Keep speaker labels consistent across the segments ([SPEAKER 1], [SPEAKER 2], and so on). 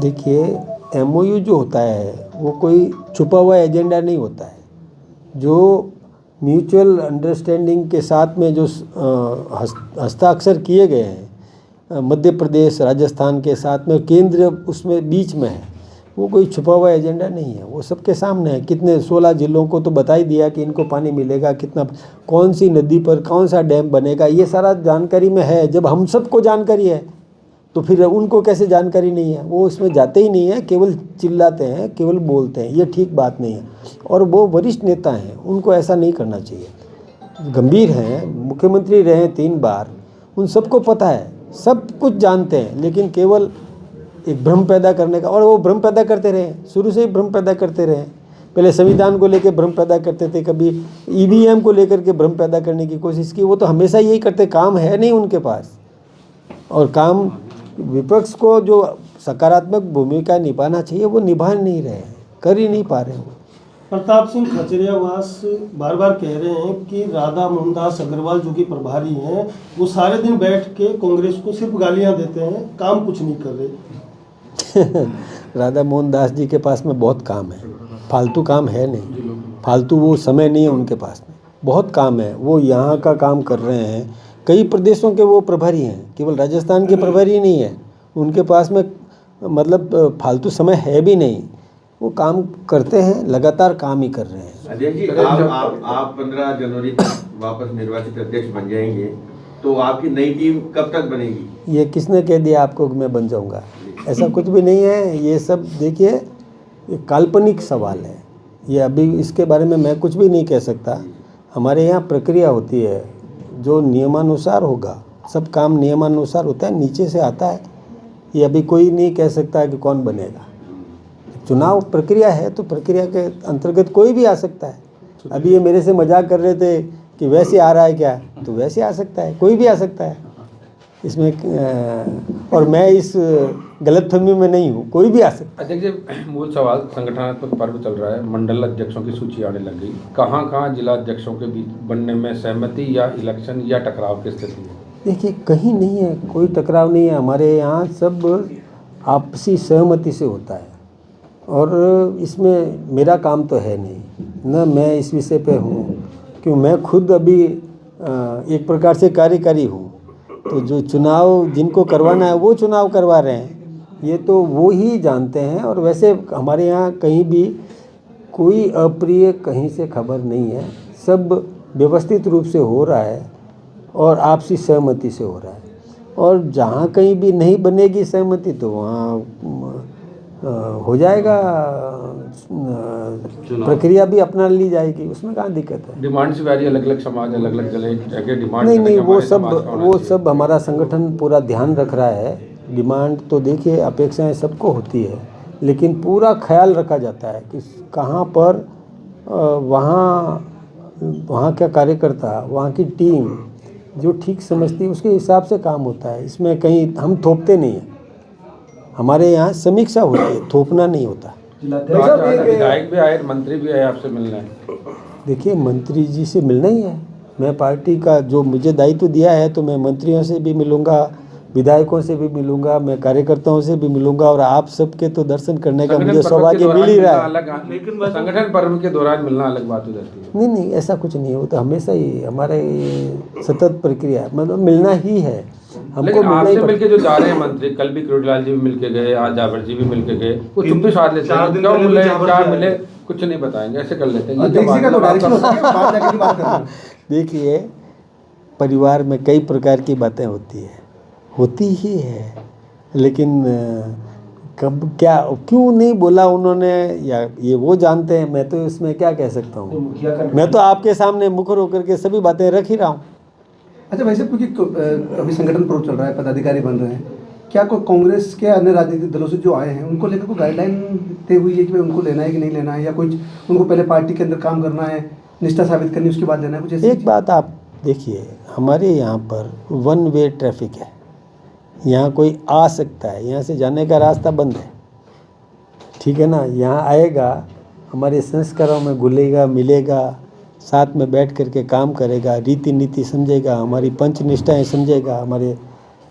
[SPEAKER 1] देखिए, एमओयू जो होता है वो कोई छुपा हुआ एजेंडा नहीं होता है। जो म्यूचुअल अंडरस्टैंडिंग के साथ में जो हस्ताक्षर किए गए हैं मध्य प्रदेश राजस्थान के साथ में, केंद्र उसमें बीच में है, वो कोई छुपा हुआ एजेंडा नहीं है, वो सबके सामने है। कितने 16 जिलों को तो बता ही दिया कि इनको पानी मिलेगा, कितना, कौन सी नदी पर कौन सा डैम बनेगा, ये सारा जानकारी में है। जब हम सबको जानकारी है तो फिर उनको कैसे जानकारी नहीं है? वो इसमें जाते ही नहीं है, केवल चिल्लाते हैं, केवल बोलते हैं, ये ठीक बात नहीं है। और वो वरिष्ठ नेता हैं, उनको ऐसा नहीं करना चाहिए। गंभीर हैं, मुख्यमंत्री रहे 3 बार, उन सबको पता है, सब कुछ जानते हैं, लेकिन केवल एक भ्रम पैदा करने का, और वो भ्रम पैदा करते रहे, शुरू से ही भ्रम पैदा करते रहे। पहले संविधान को लेकर भ्रम पैदा करते थे, कभी ईवीएम को लेकर के भ्रम पैदा करने की कोशिश की। वो तो हमेशा यही करते, काम है नहीं उनके पास। और काम विपक्ष को जो सकारात्मक भूमिका निभाना चाहिए वो निभा नहीं रहे हैं, कर ही नहीं पा रहे हैं।
[SPEAKER 2] प्रताप सिंह खजरियावास बार बार कह रहे हैं कि राधा मोहनदास अग्रवाल जो कि प्रभारी हैं, वो सारे दिन बैठ के कांग्रेस को सिर्फ गालियां देते हैं, काम कुछ नहीं कर रहे।
[SPEAKER 1] राधा मोहन दास जी के पास में बहुत काम है, फालतू काम है नहीं, फालतू वो समय नहीं है उनके पास में, बहुत काम है। वो यहाँ का काम कर रहे हैं, कई प्रदेशों के वो प्रभारी हैं, केवल राजस्थान के प्रभारी नहीं है उनके पास में, मतलब फालतू समय है भी नहीं, वो काम करते हैं, लगातार काम ही कर रहे हैं।
[SPEAKER 3] अध्यक्ष जी, आप 15 जनवरी तक वापस निर्वाचित अध्यक्ष बन जाएंगे, तो आपकी नई टीम कब तक बनेगी?
[SPEAKER 1] ये किसने कह दिया आपको कि मैं बन जाऊंगा? ऐसा कुछ भी नहीं है। ये सब देखिए, ये काल्पनिक सवाल है, ये अभी इसके बारे में मैं कुछ भी नहीं कह सकता। हमारे यहाँ प्रक्रिया होती है, जो नियमानुसार होगा, सब काम नियमानुसार होता है, नीचे से आता है। ये अभी कोई नहीं कह सकता है कि कौन बनेगा। चुनाव प्रक्रिया है, तो प्रक्रिया के अंतर्गत कोई भी आ सकता है। अभी ये मेरे से मजाक कर रहे थे कि वैसे आ रहा है क्या, तो वैसे आ सकता है, कोई भी आ सकता है इसमें। और मैं इस गलतफहमी में नहीं हूँ, कोई भी आ सकता है।
[SPEAKER 4] अध्यक्ष जी, मूल सवाल, संगठनात्मक पर्व चल रहा है, मंडल अध्यक्षों की सूची आने लग गई, कहाँ जिला अध्यक्षों के बीच बनने में सहमति या इलेक्शन या टकराव की स्थिति है?
[SPEAKER 1] देखिए, कहीं नहीं है, कोई टकराव नहीं है। हमारे यहाँ सब आपसी सहमति से होता है, और इसमें मेरा काम तो है नहीं, न मैं इस विषय पे हूँ, क्यों मैं खुद अभी एक प्रकार से कार्यकारी हूँ। तो जो चुनाव जिनको करवाना है वो चुनाव करवा रहे हैं, ये तो वो ही जानते हैं। और वैसे हमारे यहाँ कहीं भी कोई अप्रिय कहीं से खबर नहीं है, सब व्यवस्थित रूप से हो रहा है और आपसी सहमति से हो रहा है। और जहाँ कहीं भी नहीं बनेगी सहमति तो वहाँ हो जाएगा, प्रक्रिया भी अपना ली जाएगी, उसमें कहाँ दिक्कत है।
[SPEAKER 4] डिमांड्स वैरी, अलग अलग समाज अलग अलग जगह डिमांड
[SPEAKER 1] नहीं, वो सब हमारा संगठन पूरा ध्यान रख रहा है। डिमांड तो देखिए, अपेक्षाएं सबको होती है, लेकिन पूरा ख्याल रखा जाता है कि कहाँ पर वहाँ का कार्यकर्ता, वहाँ की टीम जो ठीक समझती है उसके हिसाब से काम होता है। इसमें कहीं हम थोपते नहीं हैं, हमारे यहाँ समीक्षा होती है, थोपना नहीं होता।
[SPEAKER 4] विधायक भी आए, मंत्री भी आए आपसे मिलना है।
[SPEAKER 1] देखिए, मंत्री जी से मिलना ही है। मैं पार्टी का जो मुझे दायित्व दिया है, तो मैं मंत्रियों से भी मिलूंगा, विधायकों से भी मिलूंगा, मैं कार्यकर्ताओं से भी मिलूंगा, और आप सबके तो दर्शन करने का मुझे सौभाग्य मिल ही रहा है।
[SPEAKER 4] लेकिन संगठन पर्व के दौरान मिलना अलग बात हो जाती है।
[SPEAKER 1] नहीं, ऐसा कुछ नहीं है, वो तो हमेशा ही हमारे सतत प्रक्रिया है, मतलब मिलना ही है हमको।
[SPEAKER 4] आपसे मिलके जो जा रहे हैं मंत्री, कल भी किरोड़ीलाल जी भी मिलके गए, आज जावर जी भी मिलके गए, वो चुप्पी साध लेते हैं, क्यों मिले क्या मिले कुछ नहीं बताएंगे, ऐसे कर लेते हैं।
[SPEAKER 1] देखिए, परिवार में कई प्रकार की बातें होती ही है, लेकिन कब क्या क्यों नहीं बोला उन्होंने, या ये वो जानते हैं, मैं तो इसमें क्या कह सकता हूँ। मैं तो आपके सामने मुखर होकर के सभी बातें रख ही रहा हूँ।
[SPEAKER 5] अच्छा, वैसे क्योंकि अभी संगठन पर्व चल रहा है, पदाधिकारी बन रहे हैं, क्या कोई कांग्रेस के अन्य राजनीतिक दलों से जो आए हैं उनको लेकर कोई गाइडलाइन तय हुई है कि भाई उनको लेना है कि नहीं लेना है, या कुछ उनको पहले पार्टी के अंदर काम करना है, निष्ठा साबित करनी, उसके बाद लेना है, कुछ ऐसी?
[SPEAKER 1] एक बात आप देखिए, हमारे यहाँ पर 1 वे ट्रैफिक है, यहाँ कोई आ सकता है, यहाँ से जाने का रास्ता बंद है, ठीक है ना। यहाँ आएगा, हमारे संस्कारों में घुलेगा, मिलेगा, साथ में बैठ करके काम करेगा, रीति नीति समझेगा, हमारी पंच निष्ठाएँ समझेगा, हमारे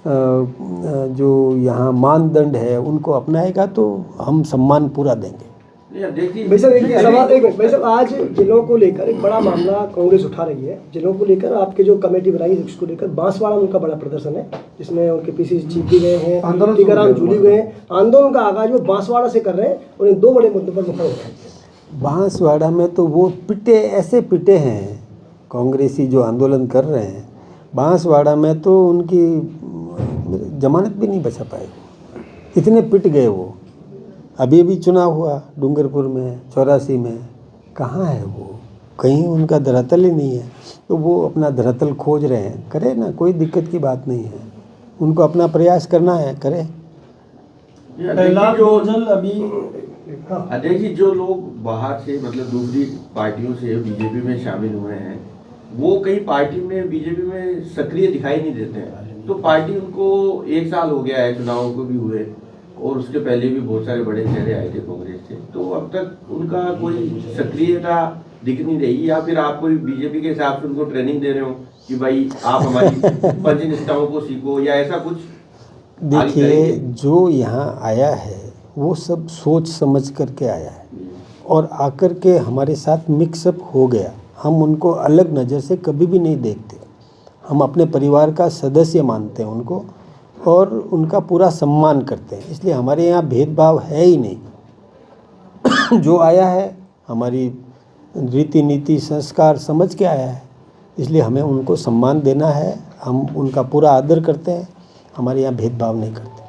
[SPEAKER 1] जो यहाँ मानदंड है उनको अपनाएगा तो हम सम्मान पूरा देंगे।
[SPEAKER 3] नहीं, अब देखिए
[SPEAKER 6] भाई साहब एक सवाल, एक मिनट भाई साहब, आज जिलों को लेकर एक बड़ा मामला कांग्रेस उठा रही है। जिलों को लेकर आपके जो कमेटी बनाई है उसको लेकर बांसवाड़ा में उनका बड़ा प्रदर्शन है, जिसमें उनके पीसीसी चीफ भी गए हैं,
[SPEAKER 5] आंदोलन
[SPEAKER 6] टीकाराम जूली गए हैं। आंदोलन का आगाज वो बांसवाड़ा से कर रहे हैं और इन 2 बड़े मुद्दों पर मुखर हो रहे हैं।
[SPEAKER 1] बांसवाड़ा में तो वो पिटे, ऐसे पिटे हैं कांग्रेसी जो आंदोलन कर रहे हैं। बांसवाड़ा में तो उनकी जमानत भी नहीं बचा पाए, इतने पिट गए वो। अभी अभी चुनाव हुआ डूंगरपुर में, 84 में, कहाँ है वो? कहीं उनका धरातल ही नहीं है। तो वो अपना धरातल खोज रहे हैं, करे ना, कोई दिक्कत की बात नहीं है। उनको अपना प्रयास करना है, करे।
[SPEAKER 2] कैलाश गोजल अभी
[SPEAKER 3] अध्यक्ष जी, जो लोग बाहर से मतलब दूसरी पार्टियों से बीजेपी में शामिल हुए हैं, वो कई पार्टी में बीजेपी में सक्रिय दिखाई नहीं देते हैं। तो पार्टी उनको 1 साल हो गया है, चुनाव को भी हुए और उसके पहले भी बहुत सारे बड़े चेहरे आए थे कांग्रेस से, तो अब तक उनका कोई सक्रियता दिख नहीं रही। या फिर आप कोई बीजेपी के हिसाब से उनको ट्रेनिंग दे रहे हो कि भाई आप हमारी पंचनिष्ठाओं को सीखो, या ऐसा कुछ?
[SPEAKER 1] देखिए, जो यहाँ आया है वो सब सोच समझ करके आया है और आकर के हमारे साथ मिक्सअप हो गया। हम उनको अलग नज़र से कभी भी नहीं देखते, हम अपने परिवार का सदस्य मानते हैं उनको और उनका पूरा सम्मान करते हैं। इसलिए हमारे यहाँ भेदभाव है ही नहीं। जो आया है हमारी रीति नीति संस्कार समझ के आया है, इसलिए हमें उनको सम्मान देना है। हम उनका पूरा आदर करते हैं, हमारे यहाँ भेदभाव नहीं करते।